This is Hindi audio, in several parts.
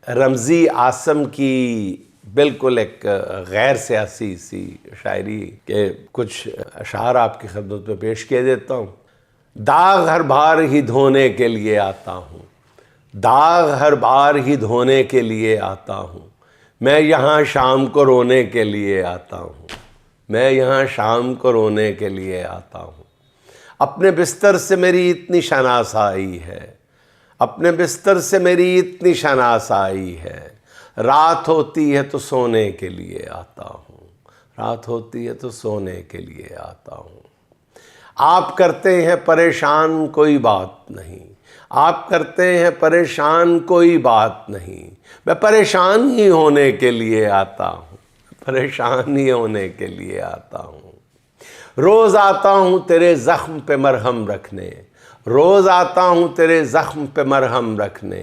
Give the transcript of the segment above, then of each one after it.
रमज़ी आसम की बिल्कुल एक गैर सियासी सी शायरी के कुछ अशार आपकी खिदमत में पेश किए देता हूँ। दाग हर बार ही धोने के लिए आता हूँ, दाग हर बार ही धोने के लिए आता हूँ, मैं यहाँ शाम को रोने के लिए आता हूँ, मैं यहाँ शाम को रोने के लिए आता हूँ। अपने बिस्तर से मेरी इतनी शनासाई है, अपने बिस्तर से मेरी इतनी शनासाई है, रात होती है तो सोने के लिए आता हूँ, रात होती है तो सोने के लिए आता हूँ। आप करते हैं परेशान कोई बात नहीं, आप करते हैं परेशान कोई बात नहीं, मैं परेशान ही होने के लिए आता हूँ, परेशान ही होने के लिए आता हूँ। रोज़ आता हूँ तेरे ज़ख्म पे मरहम रखने, रोज़ आता हूँ तेरे ज़ख्म पे मरहम रखने,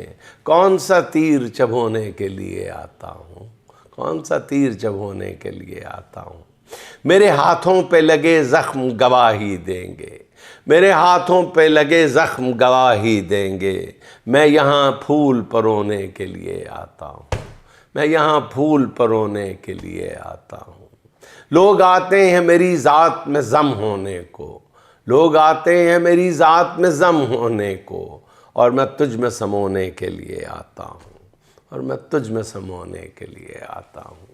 कौन सा तीर चबोने के लिए आता हूँ, कौन सा तीर चबोने के लिए आता हूँ। मेरे हाथों पे लगे ज़ख्म गवाही देंगे, मेरे हाथों पे लगे ज़ख्म गवाही देंगे, मैं यहाँ फूल परोने के लिए आता हूँ, मैं यहाँ फूल परोने के लिए आता हूँ। लोग आते हैं मेरी ज़ात में ज़म होने को, लोग आते हैं मेरी ज़ात में ज़म होने को, और मैं तुझ में समोने के लिए आता हूँ, और मैं तुझ में समोने के लिए आता हूँ।